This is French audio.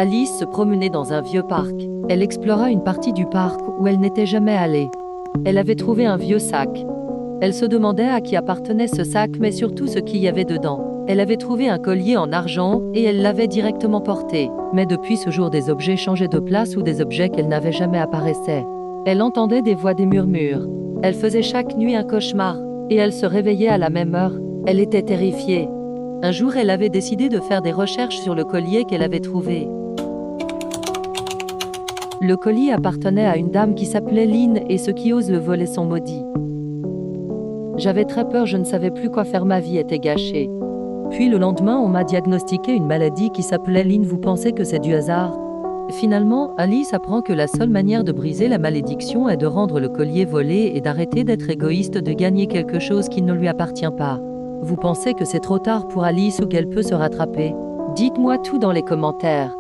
Alice se promenait dans un vieux parc. Elle explora une partie du parc où elle n'était jamais allée. Elle avait trouvé un vieux sac. Elle se demandait à qui appartenait ce sac, mais surtout ce qu'il y avait dedans. Elle avait trouvé un collier en argent et elle l'avait directement porté. Mais depuis ce jour, des objets changeaient de place ou des objets qu'elle n'avait jamais apparaissaient. Elle entendait des voix, des murmures. Elle faisait chaque nuit un cauchemar et elle se réveillait à la même heure. Elle était terrifiée. Un jour, elle avait décidé de faire des recherches sur le collier qu'elle avait trouvé. Le collier appartenait à une dame qui s'appelait Lynn et ceux qui osent le voler sont maudits. J'avais très peur, je ne savais plus quoi faire, ma vie était gâchée. Puis le lendemain, on m'a diagnostiqué une maladie qui s'appelait Lynn. Vous pensez que c'est du hasard? Finalement, Alice apprend que la seule manière de briser la malédiction est de rendre le collier volé et d'arrêter d'être égoïste, de gagner quelque chose qui ne lui appartient pas. Vous pensez que c'est trop tard pour Alice ou qu'elle peut se rattraper? Dites-moi tout dans les commentaires.